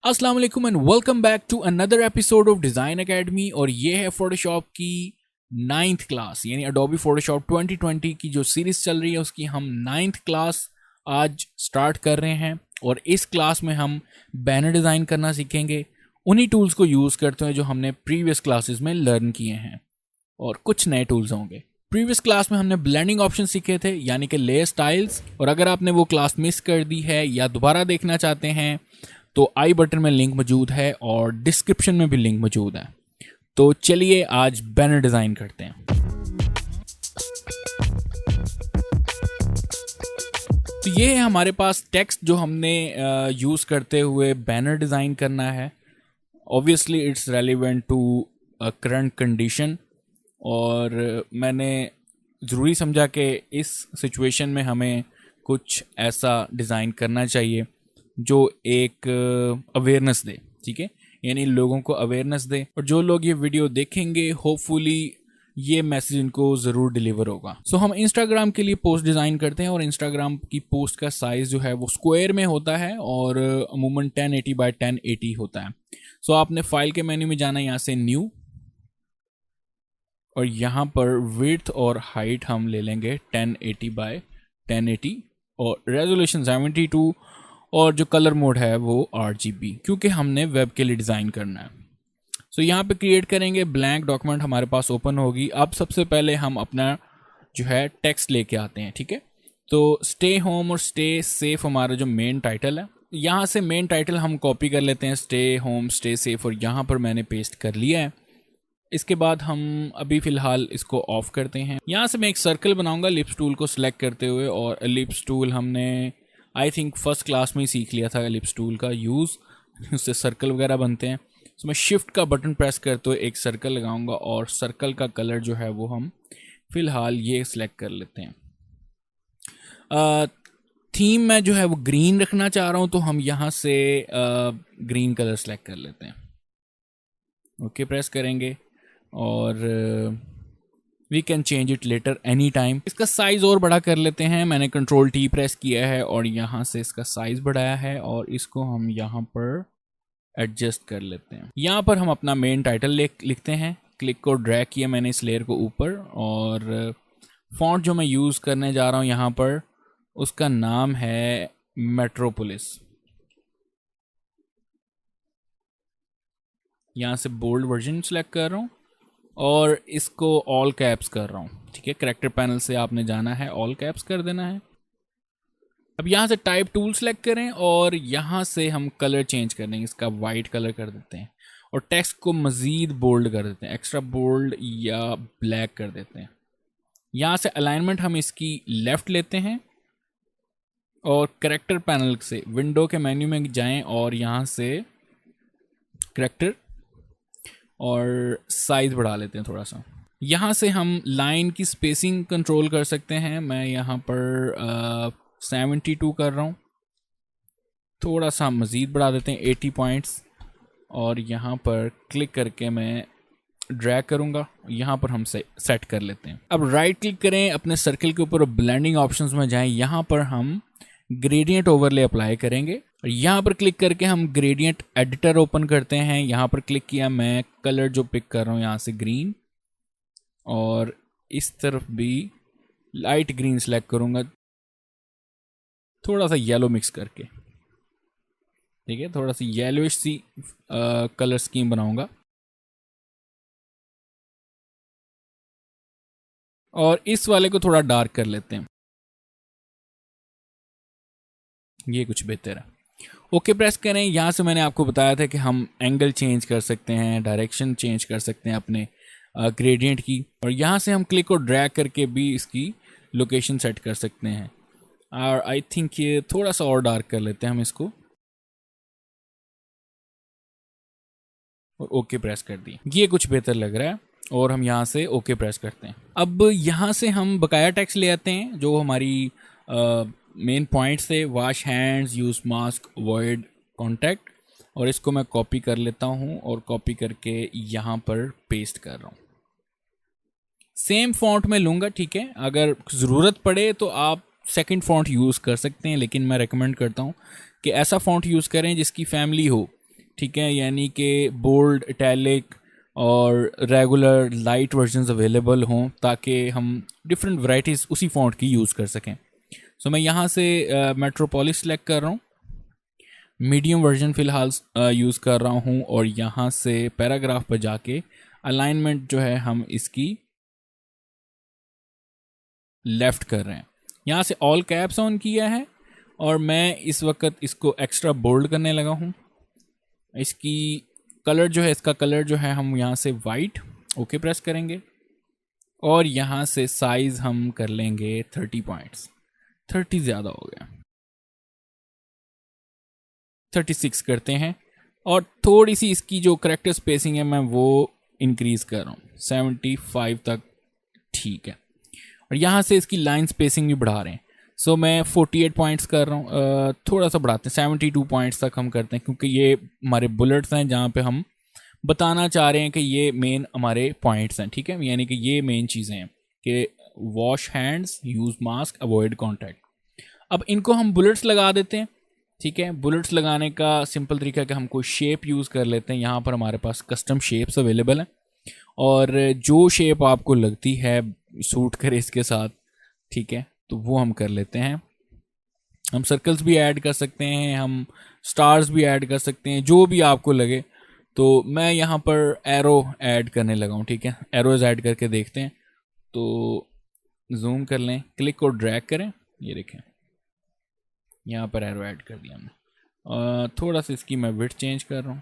अस्सलाम वालेकुम and welcome back to another episode of Design Academy. और ये है फोटोशॉप की 9th क्लास यानी अडोबी फोटोशॉप 2020 की जो सीरीज़ चल रही है उसकी हम 9th क्लास आज स्टार्ट कर रहे हैं। और इस क्लास में हम बैनर डिज़ाइन करना सीखेंगे उन्हीं टूल्स को यूज़ करते हुए जो हमने प्रीवियस क्लासेस में लर्न किए हैं, और कुछ नए टूल्स होंगे। प्रीवियस क्लास में हमने ब्लेंडिंग ऑप्शन सीखे थे यानी कि लेयर स्टाइल्स, और अगर आपने वो क्लास मिस कर दी है या दोबारा देखना चाहते हैं तो आई बटन में लिंक मौजूद है और डिस्क्रिप्शन में भी लिंक मौजूद है। तो चलिए आज बैनर डिज़ाइन करते हैं। तो ये है हमारे पास टेक्स्ट जो हमने यूज़ करते हुए बैनर डिज़ाइन करना है। Obviously it's relevant to current condition, और मैंने ज़रूरी समझा कि इस सिचुएशन में हमें कुछ ऐसा डिज़ाइन करना चाहिए जो एक अवेयरनेस दे, ठीक है, यानी लोगों को अवेयरनेस दे, और जो लोग ये वीडियो देखेंगे होपफुली ये मैसेज इनको ज़रूर डिलीवर होगा। सो हम इंस्टाग्राम के लिए पोस्ट डिज़ाइन करते हैं और इंस्टाग्राम की पोस्ट का साइज़ जो है वो स्क्वायर में होता है और अमूमन 1080 बाय 1080 होता है। सो आपने फाइल के मेन्यू में जाना है, यहाँ से न्यू, और यहाँ पर विड्थ और हाइट हम ले लेंगे 1080 बाय 1080 और रेजोल्यूशन 72, और जो कलर मोड है वो RGB, क्योंकि हमने वेब के लिए डिज़ाइन करना है। सो यहाँ पे क्रिएट करेंगे, ब्लैंक डॉक्यूमेंट हमारे पास ओपन होगी। अब सबसे पहले हम अपना जो है टेक्स्ट लेके आते हैं, ठीक है। तो स्टे होम और स्टे सेफ हमारा जो मेन टाइटल है, यहाँ से मेन टाइटल हम कॉपी कर लेते हैं, स्टे होम स्टे सेफ, और यहाँ पर मैंने पेस्ट कर लिया है। इसके बाद हम अभी फ़िलहाल इसको ऑफ करते हैं। यहाँ से मैं एक सर्कल बनाऊँगा लिप्स टूल को सिलेक्ट करते हुए, और लिप्स टूल हमने आई थिंक फर्स्ट क्लास में ही सीख लिया था लिप्स टूल का यूज़, उससे सर्कल वगैरह बनते हैं। तो मैं शिफ्ट का बटन प्रेस करते हुए एक सर्कल लगाऊंगा, और सर्कल का कलर जो है वो हम फ़िलहाल ये सिलेक्ट कर लेते हैं। थीम में जो है वो ग्रीन रखना चाह रहा हूँ, तो हम यहाँ से ग्रीन कलर सेलेक्ट कर लेते हैं। ओके प्रेस करेंगे और we can change it later any time. इसका साइज़ और बड़ा कर लेते हैं, मैंने कंट्रोल T प्रेस किया है और यहाँ से इसका साइज़ बढ़ाया है, और इसको हम यहाँ पर एडजस्ट कर लेते हैं। यहाँ पर हम अपना मेन टाइटल लिखते हैं, क्लिक को ड्रैग किया मैंने इस लेयर को ऊपर, और फॉन्ट जो मैं यूज़ करने जा रहा हूँ यहाँ पर उसका नाम है मेट्रोपोलिस। यहाँ से बोल्ड वर्जन सेलेक्ट कर रहा हूँ और इसको ऑल कैप्स कर रहा हूँ, ठीक है। कैरेक्टर पैनल से आपने जाना है, ऑल कैप्स कर देना है। अब यहाँ से टाइप टूल सेलेक्ट करें और यहाँ से हम कलर चेंज कर देंगे, इसका वाइट कलर कर देते हैं, और टेक्स्ट को मज़ीद बोल्ड कर देते हैं, एक्स्ट्रा बोल्ड या ब्लैक कर देते हैं। यहाँ से अलाइनमेंट हम इसकी लेफ़्ट लेते हैं, और कैरेक्टर पैनल से विंडो के मेन्यू में जाएं और यहाँ से कैरेक्टर और साइज़ बढ़ा लेते हैं थोड़ा सा। यहाँ से हम लाइन की स्पेसिंग कंट्रोल कर सकते हैं, मैं यहाँ पर 72 कर रहा हूँ, थोड़ा सा मज़ीद बढ़ा देते हैं 80 पॉइंट्स, और यहाँ पर क्लिक करके मैं ड्रैग करूँगा, यहाँ पर हम सेट कर लेते हैं। अब राइट क्लिक करें अपने सर्कल के ऊपर और ब्लेंडिंग ऑप्शंस में जाएं, यहाँ पर हम ग्रेडियंट ओवरले अप्लाई करेंगे, और यहाँ पर क्लिक करके हम ग्रेडियंट एडिटर ओपन करते हैं। यहाँ पर क्लिक किया, मैं कलर जो पिक कर रहा हूँ यहाँ से ग्रीन, और इस तरफ भी लाइट ग्रीन सेलेक्ट करूँगा, थोड़ा सा येलो मिक्स करके, ठीक है, थोड़ा सा येलोइश सी कलर स्कीम बनाऊँगा, और इस वाले को थोड़ा डार्क कर लेते हैं, ये कुछ बेहतर है। ओके प्रेस करें। यहाँ से मैंने आपको बताया था कि हम एंगल चेंज कर सकते हैं, डायरेक्शन चेंज कर सकते हैं अपने ग्रेडियंट की, और यहाँ से हम क्लिक और ड्रैग करके भी इसकी लोकेशन सेट कर सकते हैं। और आई थिंक ये थोड़ा सा और डार्क कर लेते हैं हम इसको, और ओके प्रेस कर दिए, ये कुछ बेहतर लग रहा है, और हम यहाँ से ओके प्रेस करते हैं। अब यहाँ से हम बकाया टेक्स्ट ले आते हैं जो हमारी मेन पॉइंट्स थे, wash hands, use mask, avoid contact, और इसको मैं कॉपी कर लेता हूँ और कॉपी करके यहाँ पर पेस्ट कर रहा हूँ। सेम फॉन्ट में लूँगा, ठीक है, अगर ज़रूरत पड़े तो आप सेकंड फ़ॉन्ट यूज़ कर सकते हैं, लेकिन मैं रेकमेंड करता हूँ कि ऐसा फ़ॉन्ट यूज़ करें जिसकी फैमिली हो, ठीक है, यानी कि बोल्ड, इटैलिक और रेगुलर लाइट वर्जन्स अवेलेबल हों ताकि हम डिफरेंट वैरायटीज़ उसी फ़ॉन्ट की यूज़ कर सकें। सो मैं यहाँ से मेट्रोपोलिस सेलेक्ट कर रहा हूँ, मीडियम वर्जन फ़िलहाल यूज़ कर रहा हूँ, और यहाँ से पैराग्राफ पर जाके अलाइनमेंट जो है हम इसकी लेफ़्ट कर रहे हैं। यहाँ से ऑल कैप्स ऑन किया है और मैं इस वक्त इसको एक्स्ट्रा बोल्ड करने लगा हूँ। इसकी कलर जो है, इसका कलर जो है हम यहाँ से वाइट, ओके प्रेस करेंगे और यहाँ से साइज़ हम कर लेंगे 30 पॉइंट्स। 30 ज़्यादा हो गया, 36 करते हैं, और थोड़ी सी इसकी जो करेक्टर स्पेसिंग है मैं वो इंक्रीज़ कर रहा हूँ 75 तक, ठीक है। और यहाँ से इसकी लाइन स्पेसिंग भी बढ़ा रहे हैं। सो मैं 48 पॉइंट्स कर रहा हूँ, थोड़ा सा बढ़ाते हैं, 72 पॉइंट्स तक हम करते हैं, क्योंकि ये हमारे बुलेट्स हैं जहाँ पे हम बताना चाह रहे हैं कि ये मेन हमारे पॉइंट्स हैं, ठीक है। यानी कि ये मेन चीज़ें हैं कि wash hands, use mask, avoid contact. अब इनको हम बुलेट्स लगा देते हैं, ठीक है। बुलेट्स लगाने का सिंपल तरीका है कि हम कोई शेप यूज़ कर लेते हैं। यहाँ पर हमारे पास कस्टम शेप्स अवेलेबल हैं, और जो शेप आपको लगती है सूट करे इसके साथ, ठीक है, तो वो हम कर लेते हैं। हम सर्कल्स भी ऐड कर सकते हैं, हम स्टार्स भी ऐड कर सकते हैं, जो भी आपको लगे। तो मैं यहाँ पर एरो ऐड करने लगा हूँ, ठीक है। एरोज ऐड करके देखते हैं, तो जूम कर लें, क्लिक और ड्रैग करें, ये देखें यहाँ पर एरो ऐड कर दिया हमने। थोड़ा सा इसकी मैं विड्थ चेंज कर रहा हूँ,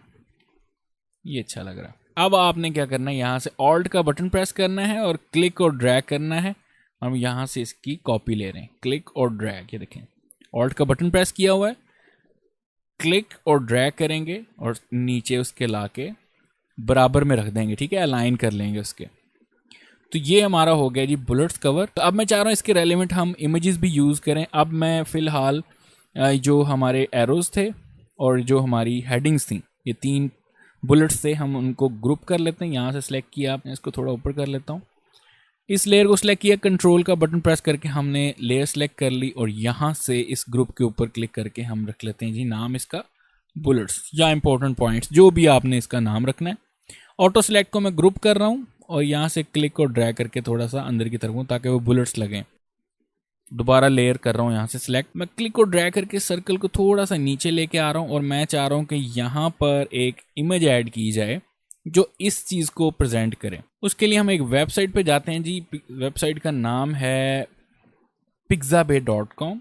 ये अच्छा लग रहा है। अब आपने क्या करना है, यहाँ से ऑल्ट का बटन प्रेस करना है और क्लिक और ड्रैग करना है। हम यहाँ से इसकी कॉपी ले रहे हैं, क्लिक और ड्रैग, ये देखें ऑल्ट का बटन प्रेस किया हुआ है, क्लिक और ड्रैग करेंगे और नीचे उसके लाके बराबर में रख देंगे, ठीक है, अलाइन कर लेंगे उसके। तो ये हमारा हो गया जी बुलेट्स कवर। तो अब मैं चाह रहा हूँ इसके रेलिवेंट हम इमेजेस भी यूज़ करें। अब मैं फ़िलहाल जो हमारे एरोज़ थे और जो हमारी हेडिंग्स थी, ये 3 बुलेट्स से हम उनको ग्रुप कर लेते हैं। यहाँ से सिलेक्ट किया आपने, इसको थोड़ा ऊपर कर लेता हूँ। इस लेयर को सिलेक्ट किया, कंट्रोल का बटन प्रेस करके हमने लेयर सेलेक्ट कर ली, और यहाँ से इस ग्रुप के ऊपर क्लिक करके हम रख लेते हैं जी नाम इसका बुलेट्स या इंपॉर्टेंट पॉइंट्स, जो भी आपने इसका नाम रखना है। ऑटो सेलेक्ट को मैं ग्रुप कर रहा हूँ और यहाँ से क्लिक और ड्रैग करके थोड़ा सा अंदर की तरफ हूँ ताकि वो बुलेट्स लगें। दोबारा लेयर कर रहा हूँ यहाँ से सिलेक्ट, मैं क्लिक और ड्रैग करके सर्कल को थोड़ा सा नीचे लेके आ रहा हूँ, और मैं चाह रहा हूँ कि यहाँ पर एक इमेज ऐड की जाए जो इस चीज़ को प्रेजेंट करे। उसके लिए हम एक वेबसाइट पे जाते हैं जी। वेबसाइट का नाम है pixabay.com,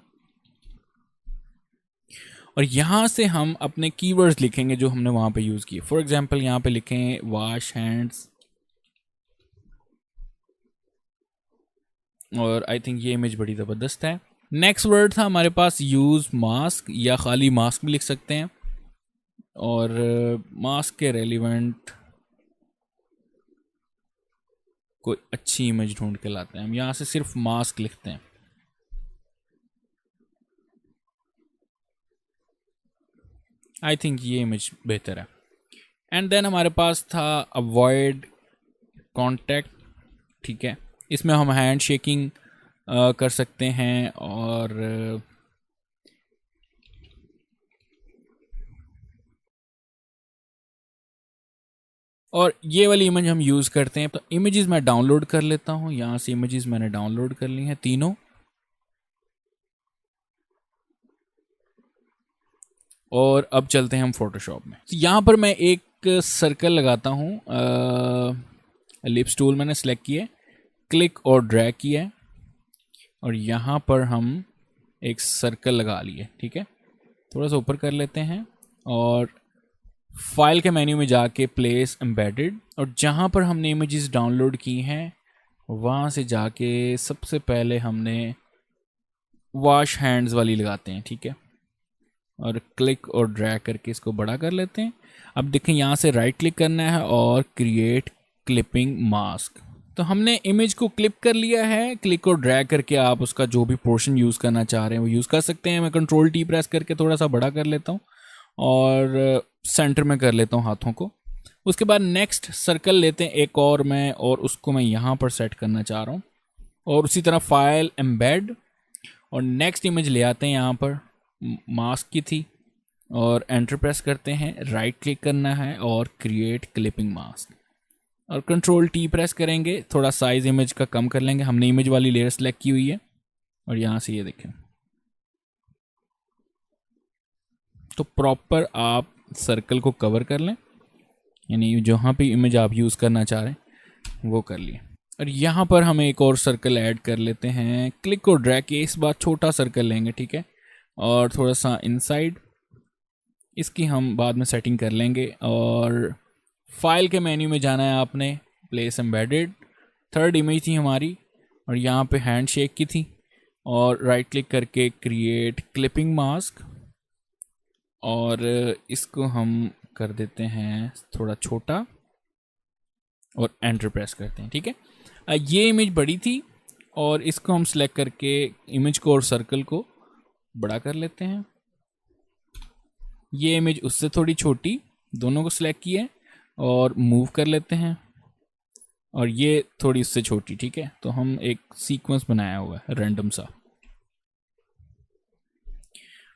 और यहाँ से हम अपने कीवर्ड्स लिखेंगे जो हमने वहाँ पे यूज़ किए। फॉर एग्जांपल यहाँ पे लिखें वॉश हैंड्स, और आई थिंक ये इमेज बड़ी ज़बरदस्त है। नेक्स्ट वर्ड था हमारे पास यूज़ मास्क, या खाली मास्क भी लिख सकते हैं, और मास्क के रेलिवेंट कोई अच्छी इमेज ढूंढ के लाते हैं। हम यहाँ से सिर्फ मास्क लिखते हैं। आई थिंक ये इमेज बेहतर है। एंड देन हमारे पास था अवॉइड कॉन्टैक्ट, ठीक है। इसमें हम हैंड शेकिंग कर सकते हैं, और ये वाली इमेज हम यूज़ करते हैं। तो इमेजेस मैं डाउनलोड कर लेता हूँ। यहाँ से इमेजेस मैंने डाउनलोड कर ली हैं तीनों, और अब चलते हैं हम फोटोशॉप में। तो यहाँ पर मैं एक सर्कल लगाता हूँ, एलिप्स टूल मैंने सेलेक्ट किया, क्लिक और ड्रैग किया है, और यहाँ पर हम एक सर्कल लगा लिए, ठीक है। थोड़ा सा ऊपर कर लेते हैं, और फाइल के मेन्यू में जाके प्लेस एम्बेडेड, और जहाँ पर हमने इमेजेस डाउनलोड की हैं वहाँ से जाके सबसे पहले हमने वॉश हैंड्स वाली लगाते हैं, ठीक है, और क्लिक और ड्रैग करके इसको बड़ा कर लेते हैं। अब देखें यहाँ से राइट क्लिक करना है और क्रिएट क्लिपिंग मास्क। तो हमने इमेज को क्लिप कर लिया है। क्लिक और ड्रैग करके आप उसका जो भी पोर्शन यूज़ करना चाह रहे हैं वो यूज़ कर सकते हैं। मैं कंट्रोल टी प्रेस करके थोड़ा सा बड़ा कर लेता हूँ और सेंटर में कर लेता हूँ हाथों को। उसके बाद नेक्स्ट सर्कल लेते हैं एक और मैं, और उसको मैं यहाँ पर सेट करना चाह रहा हूँ, और उसी तरह फाइल एम्बेड, और नेक्स्ट इमेज ले आते हैं यहाँ पर, मास्क की थी, और एंटर प्रेस करते हैं, राइट क्लिक करना है और क्रिएट क्लिपिंग मास्क और कंट्रोल टी प्रेस करेंगे। थोड़ा साइज इमेज का कम कर लेंगे, हमने इमेज वाली लेयर सेलेक्ट की हुई है और यहाँ से ये देखें तो प्रॉपर आप सर्कल को कवर कर लें, यानी जहाँ पे इमेज आप यूज़ करना चाह रहे हैं वो कर लिए। और यहाँ पर हम एक और सर्कल ऐड कर लेते हैं, क्लिक और ड्रैग के इस बार छोटा सर्कल लेंगे, ठीक है, और थोड़ा सा इनसाइड, इसकी हम बाद में सेटिंग कर लेंगे। और फाइल के मेन्यू में जाना है आपने, प्लेस एम्बेडेड, थर्ड इमेज थी हमारी और यहाँ पे हैंड शेक की थी, और राइट क्लिक करके क्रिएट क्लिपिंग मास्क और इसको हम कर देते हैं थोड़ा छोटा और एंटर प्रेस करते हैं, ठीक है। ये इमेज बड़ी थी और इसको हम सिलेक्ट करके इमेज को और सर्कल को बड़ा कर लेते हैं। ये इमेज उससे थोड़ी छोटी, दोनों को सिलेक्ट किए और मूव कर लेते हैं, और ये थोड़ी उससे छोटी, ठीक है। तो हम एक सीक्वेंस बनाया हुआ है रैंडम सा,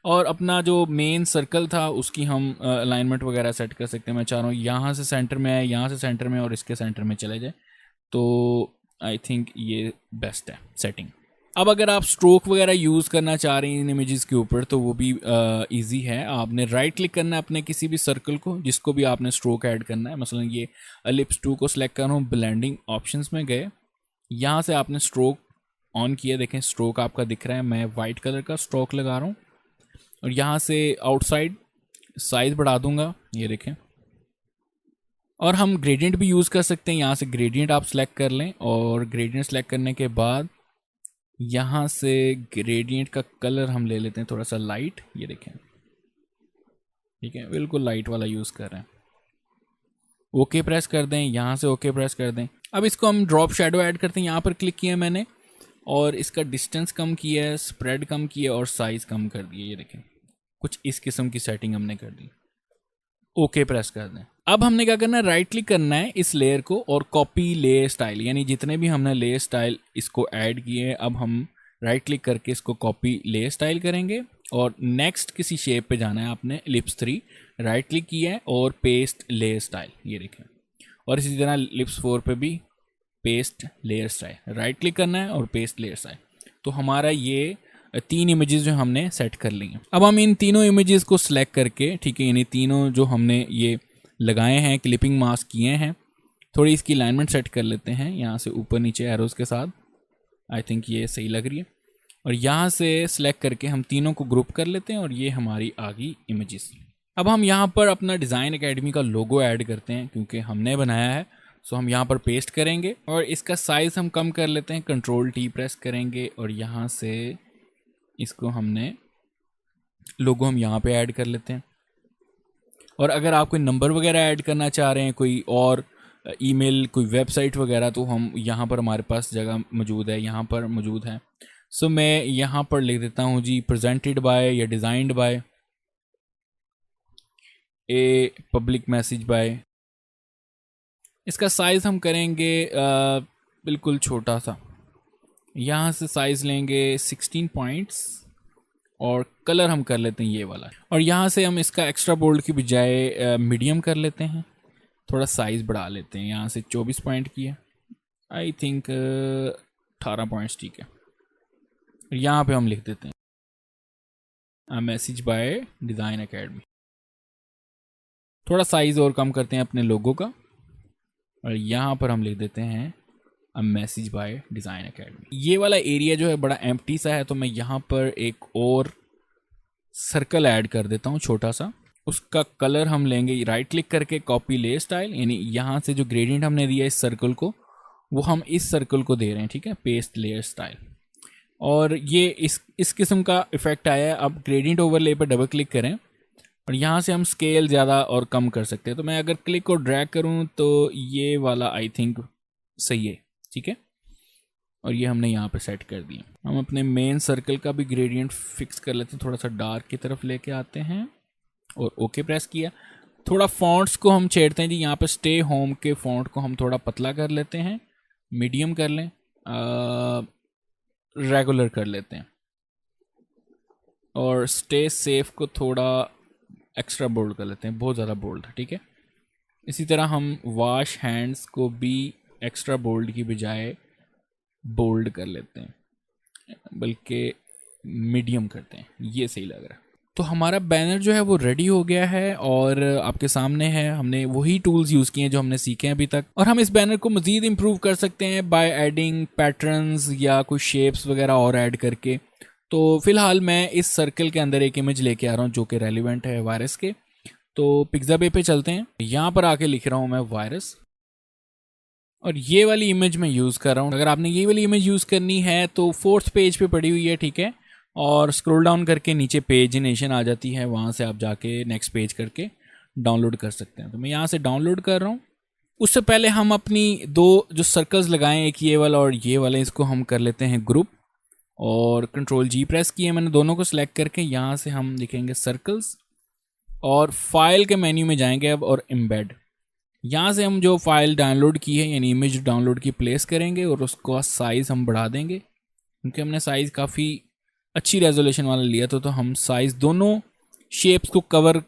और अपना जो मेन सर्कल था उसकी हम अलाइनमेंट वगैरह सेट कर सकते हैं। मैं चाह रहा हूँ यहाँ से सेंटर में आए, यहाँ से सेंटर में, और इसके सेंटर में चले जाए, तो आई थिंक ये बेस्ट है सेटिंग। अब अगर आप स्ट्रोक वगैरह यूज़ करना चाह रहे हैं इन इमेजेस के ऊपर तो वो भी इजी है। आपने राइट क्लिक करना है अपने किसी भी सर्कल को जिसको भी आपने स्ट्रोक ऐड करना है, मसलन ये एलिप्स 2 को सिलेक्ट कर रहा हूँ, ब्लेंडिंग ऑप्शंस में गए, यहाँ से आपने स्ट्रोक ऑन किया, देखें स्ट्रोक आपका दिख रहा है, मैं वाइट कलर का स्ट्रोक लगा रहा हूँ और यहाँ से आउटसाइड साइज बढ़ा दूंगा, ये देखें। और हम ग्रेडियंट भी यूज़ कर सकते हैं, यहाँ से ग्रेडियंट आप सेलेक्ट कर लें और ग्रेडियंट सेलेक्ट करने के बाद यहाँ से ग्रेडियंट का कलर हम ले लेते हैं थोड़ा सा लाइट, ये देखें, ठीक है, बिल्कुल लाइट वाला यूज़ कर रहे हैं। ओके प्रेस कर दें, यहाँ से ओके प्रेस कर दें। अब इसको हम ड्रॉप शेडो ऐड करते हैं, यहाँ पर क्लिक किया मैंने और इसका डिस्टेंस कम किया है, स्प्रेड कम किया और साइज कम कर दिया, ये देखें, कुछ इस किस्म की सेटिंग हमने कर दी। ओके प्रेस कर दें। अब हमने क्या करना है, राइट क्लिक करना है इस लेयर को और कॉपी लेयर स्टाइल, यानी जितने भी हमने लेयर स्टाइल इसको ऐड किए, अब हम राइट क्लिक करके इसको कॉपी लेयर स्टाइल करेंगे और नेक्स्ट किसी शेप पे जाना है आपने, लिप्स 3 राइट क्लिक किया है और पेस्ट लेयर स्टाइल, ये देखें, और इसी तरह लिप्स 4 पे भी paste layer style, right click करना है और पेस्ट लेयर स्टाइल। तो हमारा ये 3 इमेजेस जो हमने सेट कर ली हैं। अब हम इन तीनों इमेजेस को सिलेक्ट करके, ठीक है, यानी तीनों जो हमने ये लगाए हैं, क्लिपिंग मास्क किए हैं, थोड़ी इसकी अलाइनमेंट सेट कर लेते हैं यहाँ से ऊपर नीचे एरोज के साथ, आई थिंक ये सही लग रही है। और यहाँ से सिलेक्ट करके हम तीनों को ग्रुप कर लेते हैं और ये हमारी आ गई इमेजेस। अब हम यहाँ पर अपना डिज़ाइन एकेडमी का लोगो ऐड करते हैं क्योंकि हमने बनाया है, सो हम यहाँ पर पेस्ट करेंगे और इसका साइज हम कम कर लेते हैं, कंट्रोल टी प्रेस करेंगे और यहाँ से इसको हमने लोगो हम यहाँ पे ऐड कर लेते हैं। और अगर आप कोई नंबर वगैरह ऐड करना चाह रहे हैं, कोई और ईमेल, कोई वेबसाइट वगैरह, तो हम यहाँ पर हमारे पास जगह मौजूद है, यहाँ पर मौजूद है। सो मैं यहाँ पर लिख देता हूँ जी प्रेजेंटेड बाय या designed by a public message by. इसका साइज़ हम करेंगे बिल्कुल छोटा सा, यहाँ से साइज़ लेंगे 16 पॉइंट्स और कलर हम कर लेते हैं ये वाला, और यहाँ से हम इसका एक्स्ट्रा बोल्ड की बजाय मीडियम कर लेते हैं, थोड़ा साइज़ बढ़ा लेते हैं, यहाँ से 24 पॉइंट की है, आई थिंक 18 पॉइंट्स, ठीक है। यहाँ पे हम लिख देते हैं मैसेज बाय डिज़ाइन एकेडमी, थोड़ा साइज़ और कम करते हैं अपने लोगों का, और यहाँ पर हम लिख देते हैं मैसेज बाय डिज़ाइन एकेडमी। ये वाला एरिया जो है बड़ा एम्प्टी सा है, तो मैं यहाँ पर एक और सर्कल ऐड कर देता हूँ छोटा सा, उसका कलर हम लेंगे राइट क्लिक करके कॉपी लेयर स्टाइल, यानी यहाँ से जो ग्रेडियंट हमने दिया इस सर्कल को वो हम इस सर्कल को दे रहे हैं, ठीक है, पेस्ट लेयर स्टाइल। और ये इस किस्म का इफेक्ट आया है। अब ग्रेडियंट ओवरले पर डबल क्लिक करें और यहाँ से हम स्केल ज़्यादा और कम कर सकते हैं, तो मैं अगर क्लिक और ड्रैग करूँ तो ये वाला आई थिंक सही है, ठीक है। और ये हमने यहाँ पे सेट कर दिया। हम अपने मेन सर्कल का भी ग्रेडियंट फिक्स कर लेते हैं, थोड़ा सा डार्क की तरफ लेके आते हैं और ओके प्रेस किया। थोड़ा फॉन्ट्स को हम छेड़ते हैं जी, यहाँ पे स्टे होम के फॉन्ट को हम थोड़ा पतला कर लेते हैं, मीडियम कर लें, रेगुलर कर लेते हैं, और स्टे सेफ को थोड़ा एक्स्ट्रा बोल्ड कर लेते हैं, बहुत ज़्यादा बोल्ड था, ठीक है। इसी तरह हम वॉश हैंड्स को भी एक्स्ट्रा बोल्ड की बजाय बोल्ड कर लेते हैं, बल्कि मीडियम करते हैं, ये सही लग रहा है। तो हमारा बैनर जो है वो रेडी हो गया है और आपके सामने है। हमने वही टूल्स यूज़ किए हैं जो हमने सीखे हैं अभी तक, और हम इस बैनर को मज़ीद इम्प्रूव कर सकते हैं बाय एडिंग पैटर्न्स या कुछ शेप्स वगैरह और ऐड करके। तो फिलहाल मैं इस सर्कल के अंदर एक इमेज लेके आ रहा हूँ जो कि रेलिवेंट है वायरस के। तो पिक्साबे पे चलते हैं, यहाँ पर आके लिख रहा हूँ मैं वायरस, और ये वाली इमेज मैं यूज़ कर रहा हूँ। अगर आपने ये वाली इमेज यूज़ करनी है तो 4th पेज पे पड़ी हुई है, ठीक है। और स्क्रॉल डाउन करके नीचे पेजिनेशन आ जाती है, वहाँ से आप जाके नेक्स्ट पेज करके डाउनलोड कर सकते हैं। तो मैं यहाँ से डाउनलोड कर रहा हूँ। उससे पहले हम अपनी दो जो सर्कल्स लगाएं, एक ये वाला और ये वाला, इसको हम कर लेते हैं ग्रुप, और Ctrl+G प्रेस किए मैंने दोनों को सिलेक्ट करके। यहाँ से हम लिखेंगे सर्कल्स और फाइल के मेन्यू में जाएंगे अब, और एम्बेड। यहाँ से हम जो फाइल डाउनलोड की है यानी इमेज डाउनलोड की प्लेस करेंगे और उसका साइज़ हम बढ़ा देंगे, क्योंकि हमने साइज़ काफ़ी अच्छी रेजोल्यूशन वाला लिया तो हम साइज़ दोनों शेप्स को कवर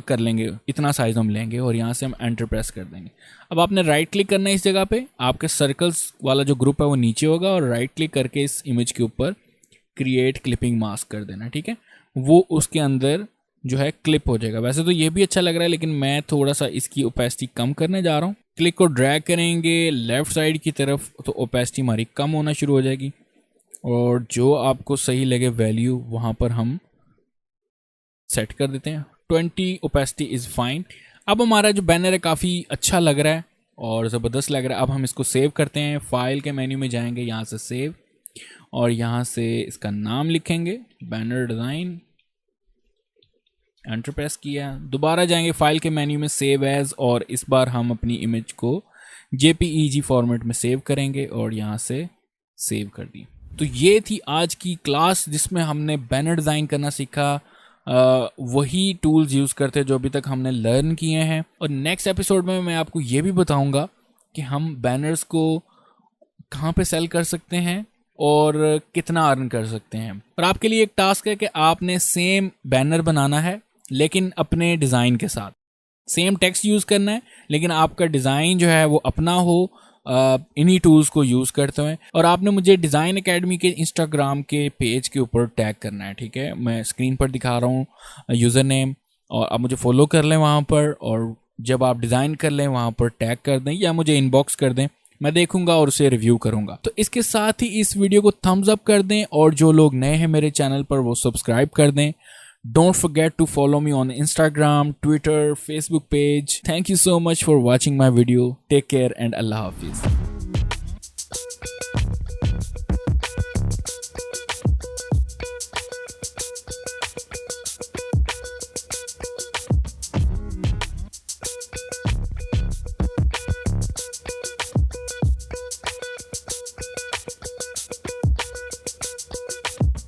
कर लेंगे, इतना साइज़ हम लेंगे, और यहाँ से हम एंटर प्रेस कर देंगे। अब आपने राइट क्लिक करना है इस जगह पे, आपके सर्कल्स वाला जो ग्रुप है वो नीचे होगा, और राइट क्लिक करके इस इमेज के ऊपर क्रिएट क्लिपिंग मास्क कर देना, ठीक है। वो उसके अंदर जो है क्लिप हो जाएगा। वैसे तो ये भी अच्छा लग रहा है, लेकिन मैं थोड़ा सा इसकी ओपेसिटी कम करने जा रहा हूँ। क्लिक को ड्रैग करेंगे लेफ्ट साइड की तरफ तो ओपेसिटी हमारी कम होना शुरू हो जाएगी, और जो आपको सही लगे वैल्यू वहाँ पर हम सेट कर देते हैं। 20 ओपेसिटी इज़ फाइन। अब हमारा जो बैनर है काफ़ी अच्छा लग रहा है और ज़बरदस्त लग रहा है। अब हम इसको सेव करते हैं, फाइल के मेन्यू में जाएंगे, यहाँ से सेव, और यहाँ से इसका नाम लिखेंगे बैनर डिज़ाइन, एंटर प्रेस किया। दोबारा जाएंगे फाइल के मेन्यू में सेव एज, और इस बार हम अपनी इमेज को JPEG फॉर्मेट में सेव करेंगे और यहाँ से सेव कर दी। तो ये थी आज की क्लास जिसमें हमने बैनर डिज़ाइन करना सीखा, वही टूल्स यूज़ करते जो अभी तक हमने लर्न किए हैं। और नेक्स्ट एपिसोड में मैं आपको ये भी बताऊंगा कि हम बैनर्स को कहाँ पे सेल कर सकते हैं और कितना अर्न कर सकते हैं। और आपके लिए एक टास्क है कि आपने सेम बैनर बनाना है लेकिन अपने डिज़ाइन के साथ, सेम टेक्स्ट यूज़ करना है लेकिन आपका डिज़ाइन जो है वो अपना हो, इन्हीं टूल्स को यूज़ करते हुए। और आपने मुझे डिज़ाइन एकेडमी के इंस्टाग्राम के पेज के ऊपर टैग करना है, ठीक है। मैं स्क्रीन पर दिखा रहा हूँ यूज़र नेम, और आप मुझे फॉलो कर लें वहाँ पर, और जब आप डिज़ाइन कर लें वहाँ पर टैग कर दें या मुझे इनबॉक्स कर दें, मैं देखूंगा और उसे रिव्यू करूंगा। तो इसके साथ ही इस वीडियो को थम्स अप कर दें, और जो लोग नए हैं मेरे चैनल पर वो सब्सक्राइब कर दें। Don't forget to follow me on Instagram, Twitter, Facebook page. Thank you so much for watching my video. Take care and Allah Hafiz.